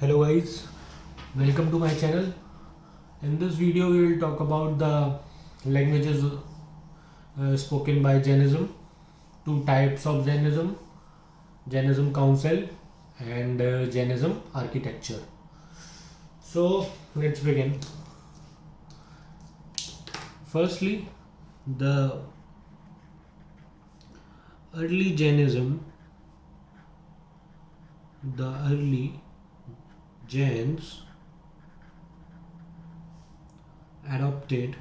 Hello guys, welcome to my channel. In this video we will talk about the languages spoken by Jainism, two types of Jainism, Jainism Council and Jainism Architecture. So let's begin. Firstly, the early Jainism, the early Jains adopted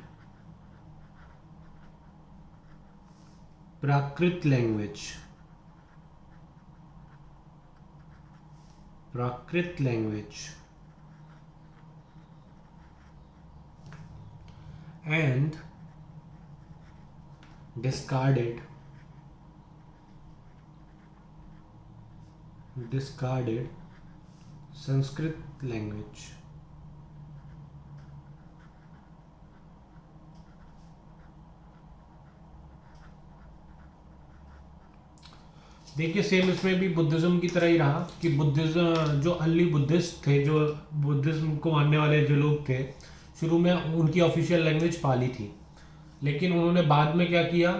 Prakrit language and discarded Sanskrit language. देखिए same इसमें भी Buddhism की तरह ही रहा कि Buddhism जो early Buddhist थे, जो बुद्धिज्म को मानने वाले जो लोग थे, शुरू में उनकी ऑफिशियल लैंग्वेज पाली थी, लेकिन उन्होंने बाद में क्या किया,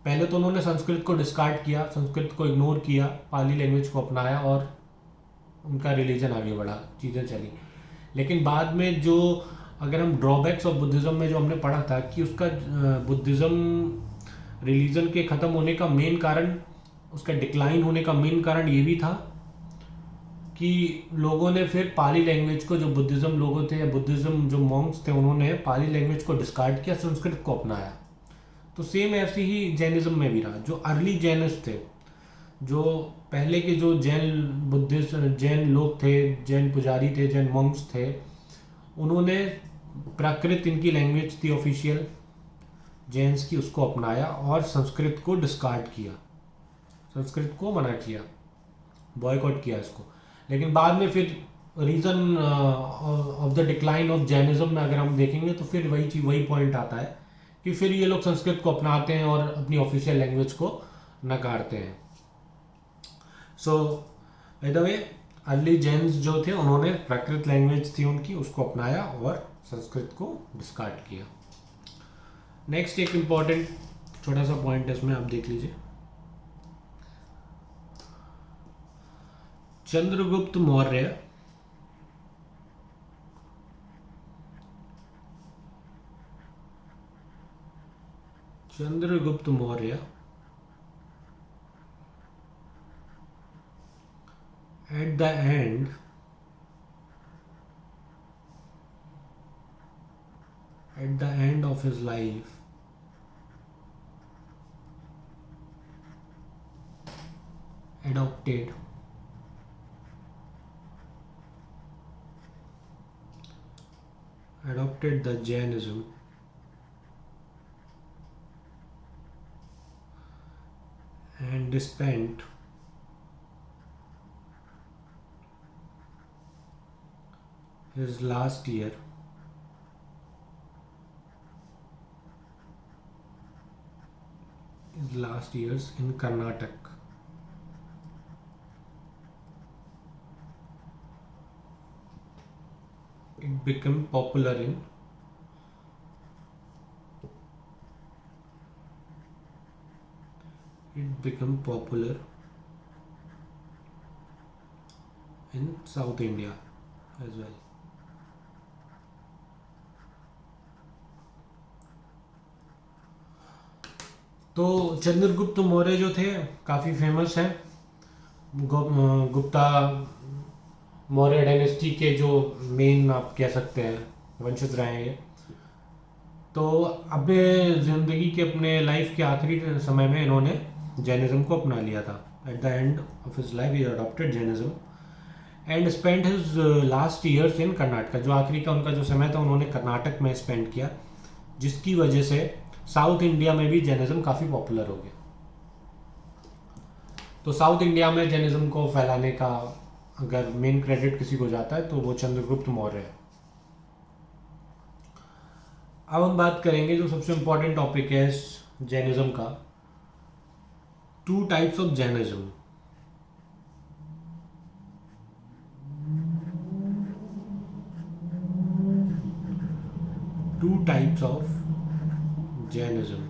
पहले तो उन्होंने संस्कृत को डिस्कार्ड किया, संस्कृत को इग्नोर किया, पाली लैंग्वेज को अपनाया और उनका रिलीजन आगे बढ़ा, चीज़ें चली। लेकिन बाद में जो अगर हम ड्रॉबैक्स ऑफ बुद्धिज़्म में जो हमने पढ़ा था कि उसका बुद्धिज़्म रिलीजन के ख़त्म होने का मेन कारण, उसका डिक्लाइन होने का मेन कारण ये भी था कि लोगों ने फिर पाली लैंग्वेज को, जो बुद्धिज़्म लोगों थे या बुद्धिज़्म जो मॉन्क्स थे, उन्होंने पाली लैंग्वेज को डिस्कार्ड किया, संस्कृत को अपनाया। तो सेम ऐसी ही जैनिज्म में भी रहा। जो अर्ली जैनिस्ट थे, जो पहले के जो जैन बुद्धिस्ट जैन लोग थे, जैन पुजारी थे, जैन मॉन्क्स थे, उन्होंने प्राकृत इनकी लैंग्वेज थी ऑफिशियल जैन्स की, उसको अपनाया और संस्कृत को डिस्कार्ड किया, संस्कृत को मना किया, बॉयकॉट किया इसको। लेकिन बाद में फिर reason of the decline of Jainism में अगर हम देखेंगे तो फिर वही पॉइंट आता है कि फिर ये लोग संस्कृत को अपनाते हैं और अपनी ऑफिशियल लैंग्वेज को नकारते हैं। So by the way, early Jains जो थे, उन्होंने प्राकृत लैंग्वेज थी उनकी, उसको अपनाया और संस्कृत को डिस्कार्ड किया। नेक्स्ट एक इम्पॉर्टेंट छोटा सा पॉइंट है, इसमें आप देख लीजिए। Chandragupta Maurya at the end of his life adopted the Jainism and spent his last years in Karnataka. It became popular in South India as well. तो चंद्रगुप्त मौर्य जो थे काफ़ी फेमस हैं, गुप्ता मौर्य डायनेस्टी के जो मेन आप कह सकते हैं वंशज रहे हैं ये। तो अपने ज़िंदगी के, अपने लाइफ के आखिरी समय में इन्होंने जैनिज्म को अपना लिया था। At the end of his life he adopted Jainism and spend his last years in Karnataka. जो आखिरी का उनका जो समय था, उन्होंने कर्नाटक में स्पेंड किया, जिसकी वजह से साउथ इंडिया में भी जैनिज्म काफ़ी पॉपुलर हो गया। तो साउथ इंडिया में जैनिज्म को फैलाने का अगर मेन क्रेडिट किसी को जाता है तो वो चंद्रगुप्त मौर्य है। अब हम बात करेंगे जो सबसे इम्पोर्टेंट टॉपिक है जैनिज्म का, two types of Jainism. Two types of Jainism.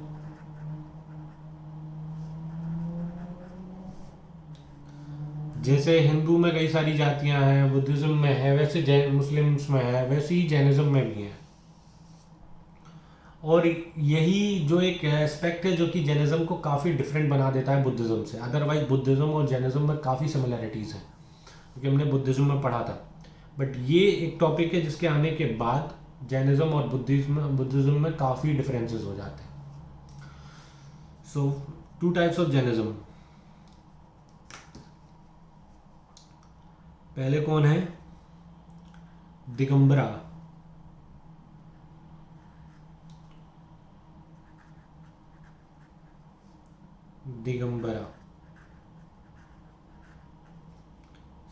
जैसे हिंदू में कई सारी जातियां हैं, बुद्धिज्म में है, वैसे जैन मुस्लिम्स में है, वैसे ही जैनिज्म में भी है। और यही जो एक एस्पेक्ट है जो कि जैनिज्म को काफ़ी डिफरेंट बना देता है बुद्धिज्म से। अदरवाइज बुद्धिज्म और जैनिज्म में काफ़ी सिमिलैरिटीज़ हैं, क्योंकि हमने बुद्धिज्म में पढ़ा था। बट ये एक टॉपिक है जिसके आने के बाद जैनिज्म और बुद्धिज्म में काफ़ी डिफरेंसेस हो जाते हैं। सो टू टाइप्स ऑफ जैनिज्म। पहले कौन है? दिगंबरा। दिगंबरा।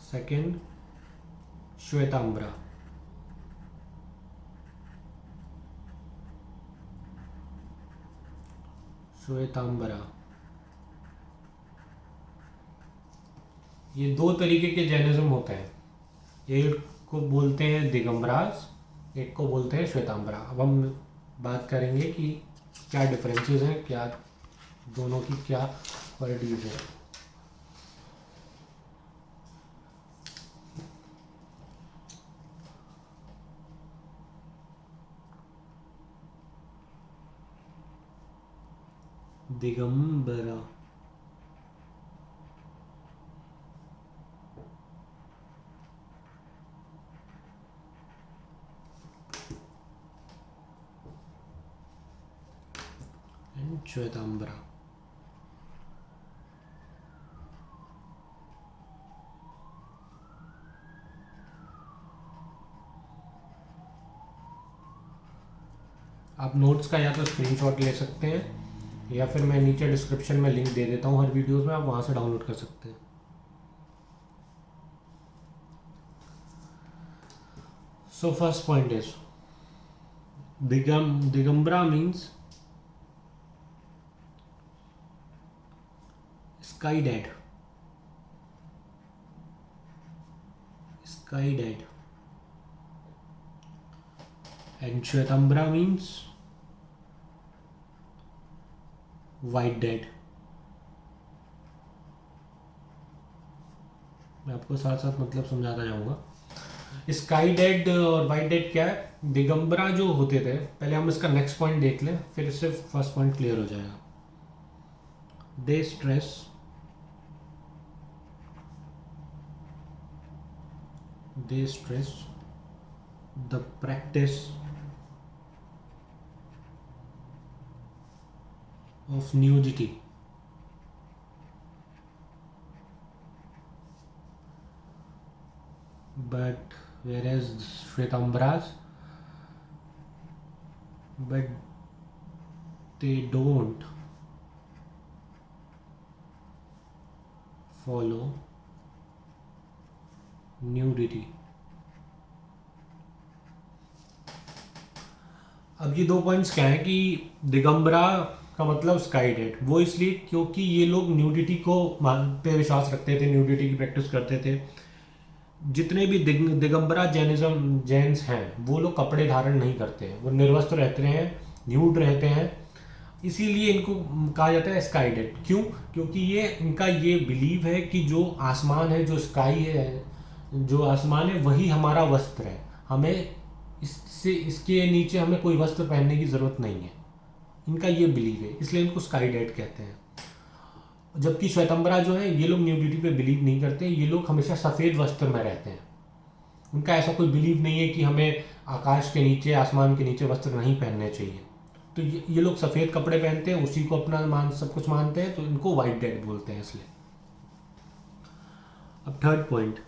सेकंड श्वेतांबरा। श्वेतांबरा। ये दो तरीके के जैनिज्म होते हैं, एक को बोलते हैं दिगंबरास, एक को बोलते हैं श्वेतांबरा। अब हम बात करेंगे कि क्या डिफरेंसेस हैं, क्या दोनों की क्या क्वालिटीज है। दिगंबरा। श्वेतांबरा। आप नोट्स का या तो स्क्रीनशॉट ले सकते हैं या फिर मैं नीचे डिस्क्रिप्शन में लिंक दे देता हूँ हर वीडियोस में, आप वहाँ से डाउनलोड कर सकते हैं। So first point is Digambara means sky dead. Sky dead. And Shvetambara means white dead. मैं आपको साथ साथ मतलब समझाता जाऊंगा। स्काई डेड और वाइट डेड क्या है? दिगंबरा जो होते थे, पहले हम इसका नेक्स्ट पॉइंट देख लें, फिर इससे फर्स्ट पॉइंट क्लियर हो जाएगा। दे stress the practice of nudity but whereas Shvetambaras, but they don't follow nudity। अब ये दो पॉइंट्स क्या है कि दिगंबरा का मतलब स्काई डेड, वो इसलिए क्योंकि ये लोग न्यूडिटी को पे विश्वास रखते थे, न्यूडिटी की प्रैक्टिस करते थे। जितने भी दिगंबरा जैन्स हैं वो लोग कपड़े धारण नहीं करते हैं, वो निर्वस्त्र रहते हैं, न्यूड रहते हैं। इसीलिए इनको कहा जाता है स्काई डेड। क्यों? क्योंकि ये इनका ये बिलीव है कि जो आसमान है, जो स्काई है, जो आसमान है वही हमारा वस्त्र है, हमें इसके नीचे हमें कोई वस्त्र पहनने की ज़रूरत नहीं है। इनका ये बिलीव है, इसलिए इनको स्काई डेड कहते हैं। जबकि श्वेतांबरा जो है ये लोग न्यूडिटी पे बिलीव नहीं करते, ये लोग हमेशा सफ़ेद वस्त्र में रहते हैं। उनका ऐसा कोई बिलीव नहीं है कि हमें आकाश के नीचे, आसमान के नीचे वस्त्र नहीं पहनने चाहिए। तो ये लोग सफ़ेद कपड़े पहनते हैं, उसी को अपना सब कुछ मानते हैं, तो इनको वाइट डेड बोलते हैं इसलिए। अब third point,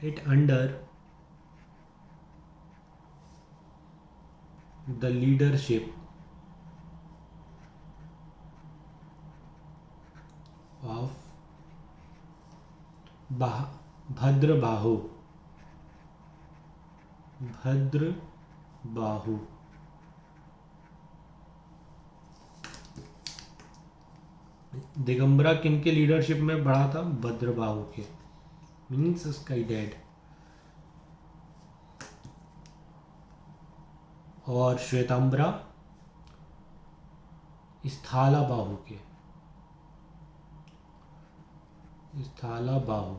it under the leadership of Bhadrabahu. Digambara किन के लीडरशिप में बढ़ा था? भद्रबाहु के। Means sky dead. और श्वेतांबरा स्थलाबाहु के। स्थलाबाहु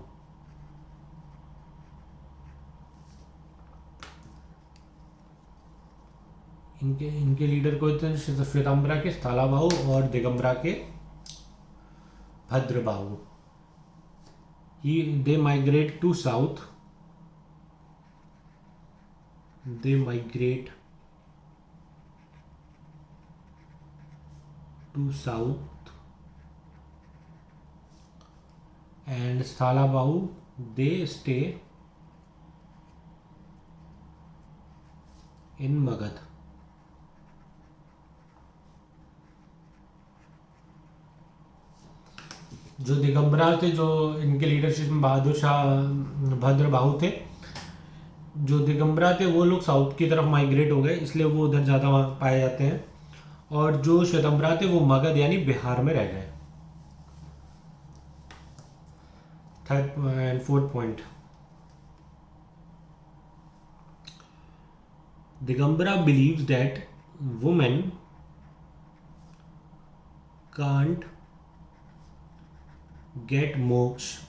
इनके इनके लीडर को थे श्वेतांबरा के स्थलाबाहु और दिगंबरा के Bhadrabahu. They migrate to south. They migrate to south, and Sthalabahu they stay in Magad. जो दिगंबरा थे, जो इनके लीडरशिप में बहादुर शाह भद्रबाहु थे, जो दिगंबरा थे वो लोग साउथ की तरफ माइग्रेट हो गए, इसलिए वो उधर ज़्यादा पाए जाते हैं। और जो श्वेतांबरा थे वो मगध यानी बिहार में रह गए। Third and fourth point, Digambara believes that women can't get moksha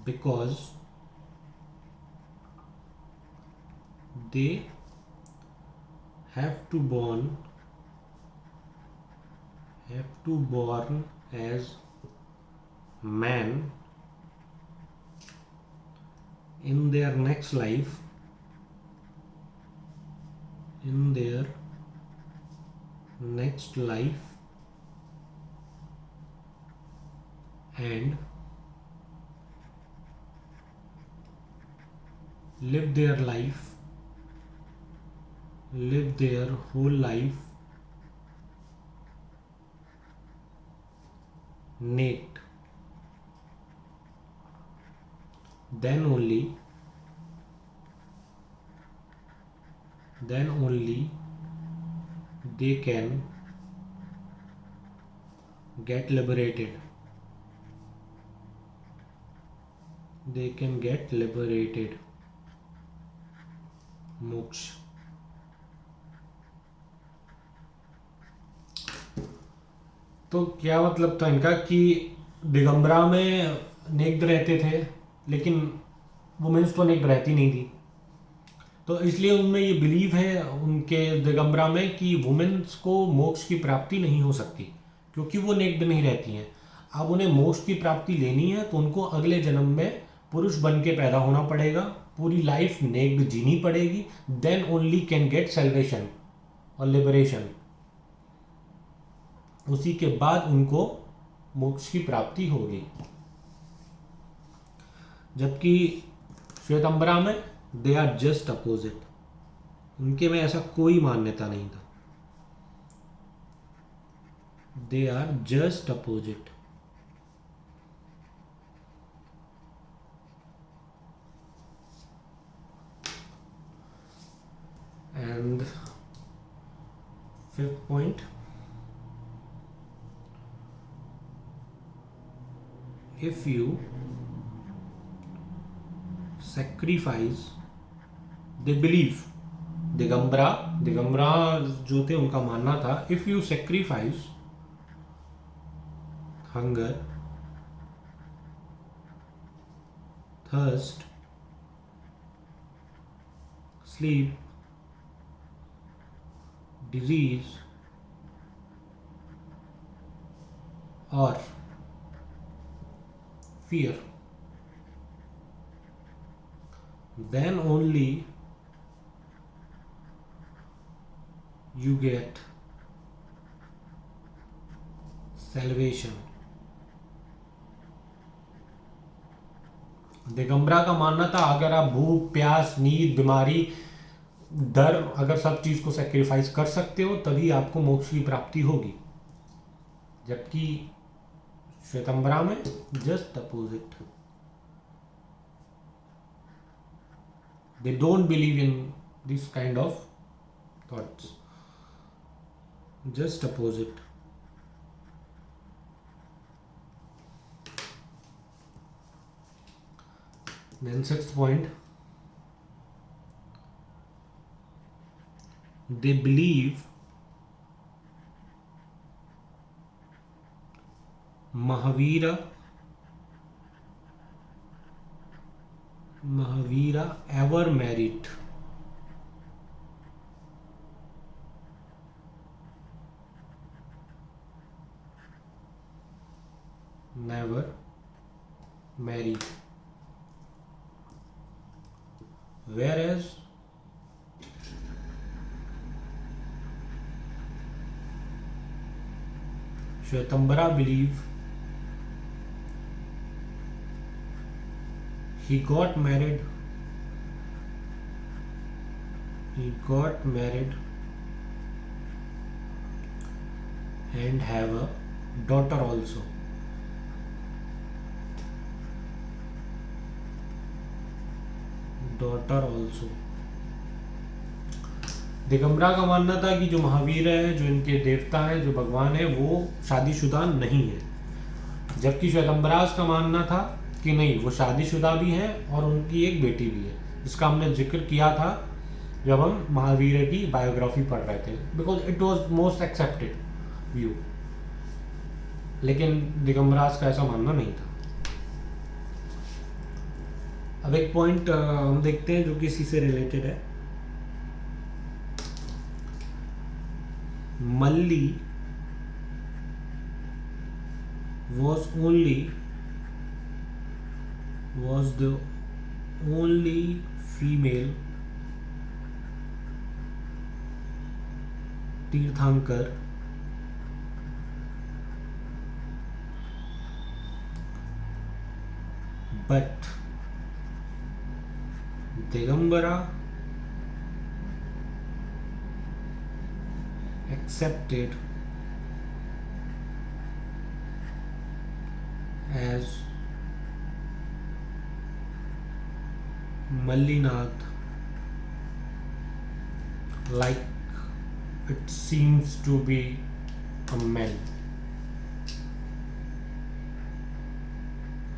because they have to born as man in their next life, and live their whole life naked. Then only they can get liberated. मोक्ष। तो क्या मतलब था इनका कि दिगंबरा में necked रहते थे, लेकिन वुमेन्स तो नेक्ड रहती नहीं थी, तो इसलिए उनमें ये बिलीव है उनके दिगंबरा में कि वुमेन्स को मोक्ष की प्राप्ति नहीं हो सकती, क्योंकि वो नेक्ड नहीं रहती हैं। अब उन्हें मोक्ष की प्राप्ति लेनी है तो उनको अगले जन्म में पुरुष बन के पैदा होना पड़ेगा, पूरी लाइफ नेक्ड जीनी पड़ेगी, then only can get salvation और लिबरेशन। उसी के बाद उनको मोक्ष की प्राप्ति होगी। जबकि श्वेतांबरा में दे आर जस्ट अपोजिट, उनके में ऐसा कोई मान्यता नहीं था। They are just opposite. And fifth point, if you sacrifice, they believe, Digambara जो थे उनका मानना था, if you sacrifice hunger, thirst, sleep, disease or fear, then only you get salvation. Digambara का मानना था अगर आप भूख, प्यास, नींद, बीमारी, डर, अगर सब चीज को सेक्रीफाइस कर सकते हो तभी आपको मोक्ष की प्राप्ति होगी। जबकि श्वेतांबरा में just opposite, they don't believe in this kind of thoughts, just opposite. Then sixth point, they believe Mahavira ever married. Never married. Whereas Shvetambara believe he got married and have a daughter also. Digambara का मानना था कि जो महावीर है, जो इनके देवता है, जो भगवान है, वो शादीशुदा नहीं है, जबकि श्वेतंबराज का मानना था कि नहीं, वो शादीशुदा भी है और उनकी एक बेटी भी है, जिसका हमने जिक्र किया था जब हम महावीर की बायोग्राफी पढ़ रहे थे, because it was most accepted view. लेकिन दिगंबराज का ऐसा मानना नहीं था। अब एक पॉइंट हम देखते हैं जो कि इसी से रिलेटेड है। मल्ली was the only female तीर्थंकर but Digambara accepted as Mallinath, like it seems to be a man.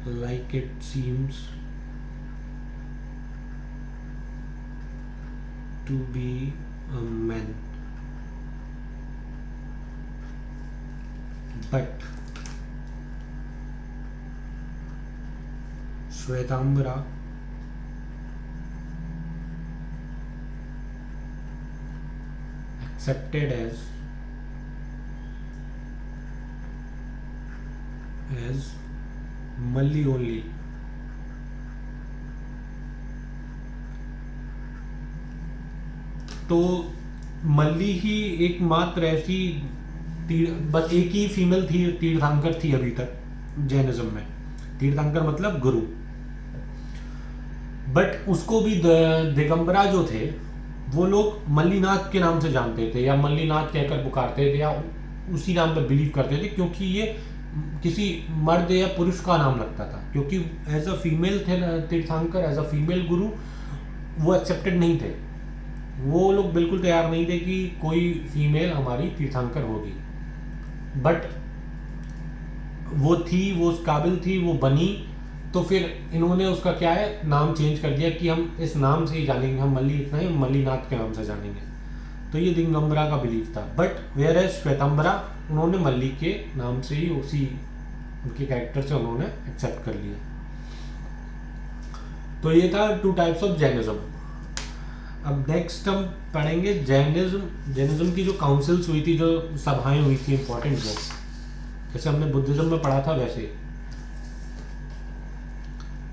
Like it seems to be a man. But Shvetambara accepted as Malli only. तो मल्ली ही एकमात्र ऐसी बस एक ही फीमेल थी तीर्थंकर थी अभी तक जैनिज्म में। तीर्थंकर मतलब गुरु। बट उसको भी दिगंबरा जो थे वो लोग मल्लीनाथ के नाम से जानते थे या मल्लीनाथ कहकर पुकारते थे या उसी नाम पर बिलीव करते थे, क्योंकि ये किसी मर्द या पुरुष का नाम लगता था। क्योंकि एज अ फीमेल थे तीर्थंकर, एज अ फीमेल गुरु वो एक्सेप्टेड नहीं थे। वो लोग बिल्कुल तैयार नहीं थे कि कोई फीमेल हमारी तीर्थंकर होगी। बट वो थी, वो उस काबिल थी, वो बनी, तो फिर इन्होंने उसका क्या है नाम चेंज कर दिया कि हम इस नाम से ही जानेंगे, हम मल्ली इतना ही मल्लीनाथ के नाम से जानेंगे। तो ये दिगंबरा का बिलीफ था। बट वेयर एज श्वेतंबरा उन्होंने मल्ली के नाम से ही उसी उनके कैरेक्टर से उन्होंने एक्सेप्ट कर लिया। तो ये था 2 टाइप्स ऑफ जैनिज्म। अब नेक्स्ट हम पढ़ेंगे जैनिज्म की जो काउंसिल्स हुई थी, जो सभाएं हुई थी इंपॉर्टेंट, जो जैसे हमने बुद्धिज्म में पढ़ा था वैसे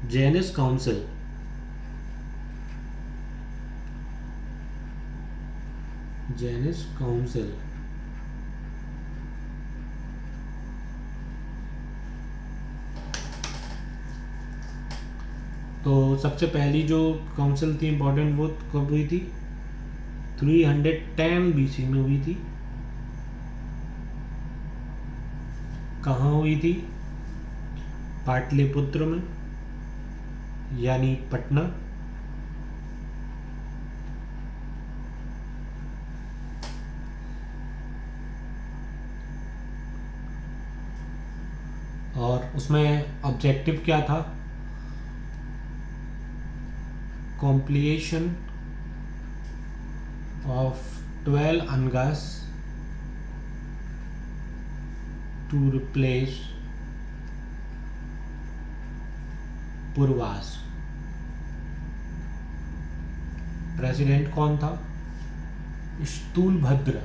जैनिस काउंसिल। तो सबसे पहली जो काउंसिल थी इंपॉर्टेंट वो कब हुई थी? 310 BC में हुई थी। कहाँ हुई थी? पाटलिपुत्र में, यानी पटना। और उसमें ऑब्जेक्टिव क्या था? compilation of 12 angas to replace पूर्वास। President कौन था? Sthulabhadra.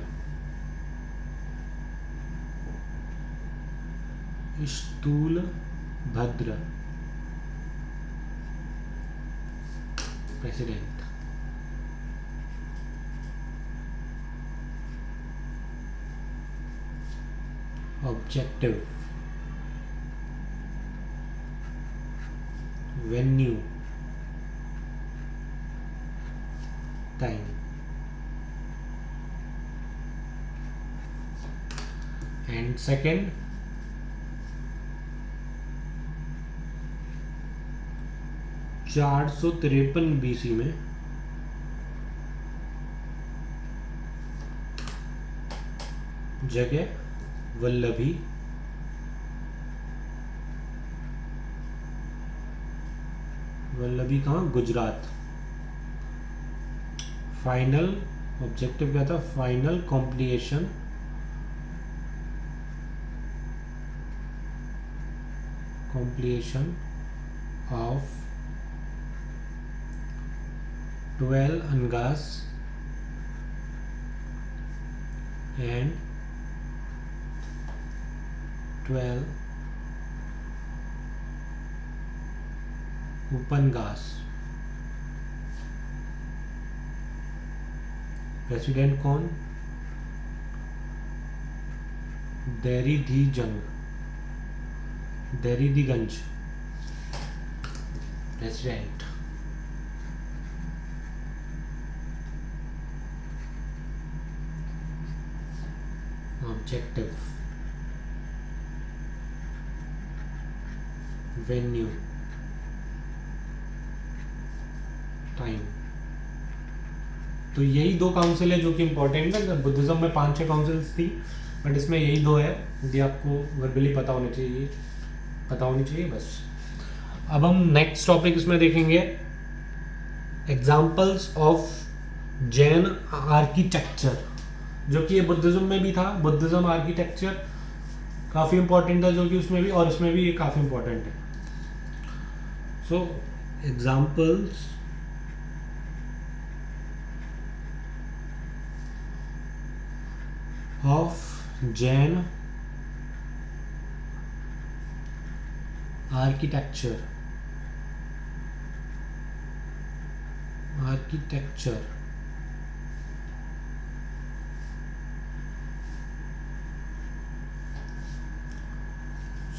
Sthulabhadra president. Objective, venue, time. And second, 453 BC में जगह वल्लभी कहाँ? गुजरात। फाइनल ऑब्जेक्टिव क्या था? Final completion of 12 angas and 12 upangas। President कौन? देरीदीगंज प्रेसिडेंट। Objective, venue, time. तो यही दो काउंसिल है जो कि इंपॉर्टेंट है। बुद्धिज्म में 5-6 काउंसिल्स थी, बट इसमें यही दो है। यदि आपको वर्बली पता होनी चाहिए बस। अब हम नेक्स्ट टॉपिक इसमें देखेंगे एग्जाम्पल्स ऑफ जैन आर्किटेक्चर, जो कि ये बुद्धिज्म में भी था। बुद्धिज्म आर्किटेक्चर काफ़ी इंपॉर्टेंट था, जो कि उसमें भी और इसमें भी ये काफ़ी इंपॉर्टेंट है। So examples of Jain architecture.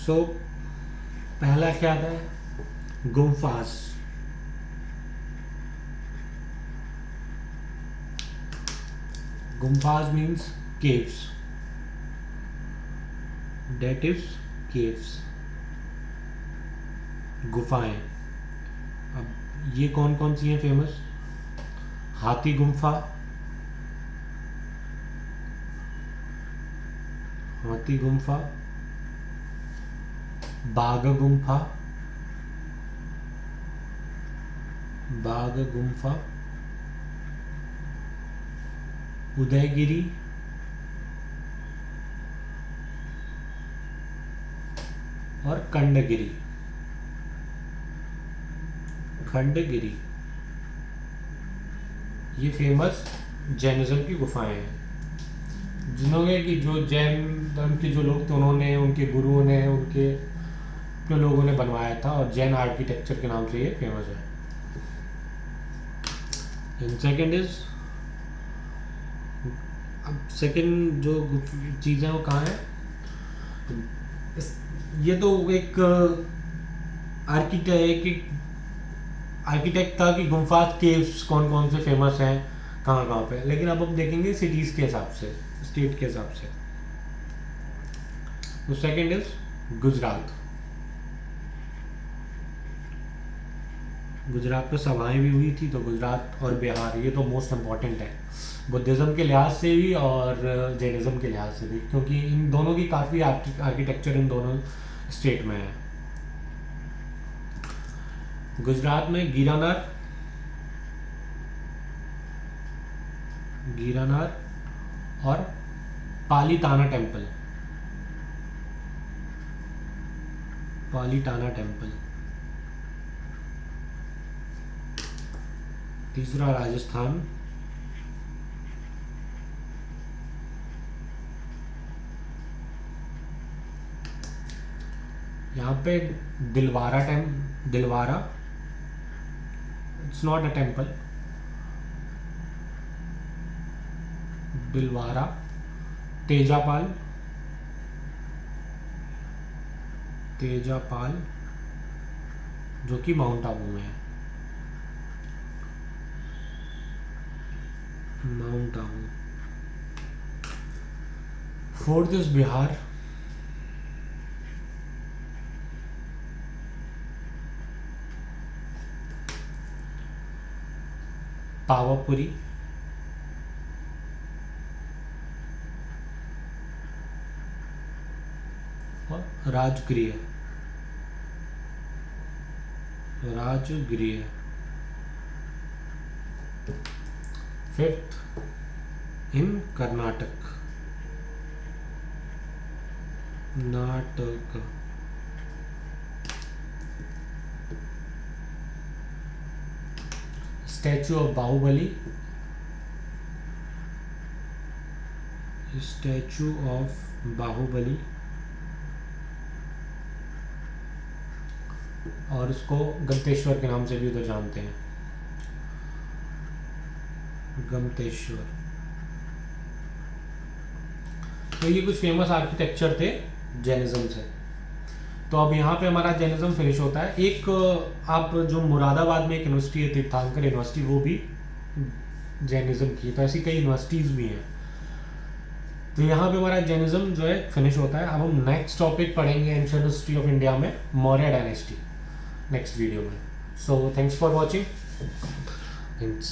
So पहला क्या था? Gumphas. Gumphas means caves, that is caves, गुफाएं। अब ये कौन कौन सी हैं फेमस? हाथी गुम्फा, बाघ गुम्फा, उदयगिरी और खंडगिरी। ये फेमस जैनिज्म की गुफाएं हैं, जिन्होंने कि जो जैन धर्म के जो लोग थे उन्होंने, उनके गुरुओं ने, उनके लोगों ने बनवाया था, और जैन आर्किटेक्चर के नाम से ये फेमस है। एंड सेकेंड इज, अब सेकेंड जो चीज़ें वो कहाँ है? ये तो एक आर्किटेक्ट था कि गुम्फास, केव्स कौन कौन से फेमस हैं, कहाँ पे। लेकिन अब हम देखेंगे सिटीज़ के हिसाब से, स्टेट के हिसाब से। तो सेकेंड इज गुजरात। गुजरात पे सभाएं भी हुई थी, तो गुजरात और बिहार ये तो मोस्ट इम्पॉर्टेंट है बुद्धिज़्म के लिहाज से भी और जैनिज़्म के लिहाज से भी, क्योंकि इन दोनों की काफ़ी आर्किटेक्चर इन दोनों स्टेट में है। गुजरात में गिरनार गिरनार और पालीताना टेम्पल, पालीताना टेम्पल। तीसरा राजस्थान, यहाँ पे Dilwara, it's not a temple, Dilwara, Tejapal जो कि माउंट आबू में है, Mount Abu. Fourth is Bihar, Pawapuri, और Rajgriha. Fifth in Karnataka, statue of Bahubali, और उसको गमतेश्वर के नाम से भी उधर जानते हैं, गमतेश्वर। तो ये कुछ फेमस आर्किटेक्चर थे जैनिज्म से। तो अब यहाँ पे हमारा जैनिज्म फिनिश होता है। एक आप जो मुरादाबाद में एक यूनिवर्सिटी है, तीर्थंकर यूनिवर्सिटी, वो भी जैनिज्म की। तो ऐसी कई यूनिवर्सिटीज़ भी हैं। तो यहाँ पे हमारा जैनिज्म जो है फिनिश होता है। अब हम नेक्स्ट टॉपिक पढ़ेंगे एंशिएंट हिस्ट्री ऑफ इंडिया में मौर्य डायनेस्टी नेक्स्ट वीडियो में। So thanks for watching. Thanks.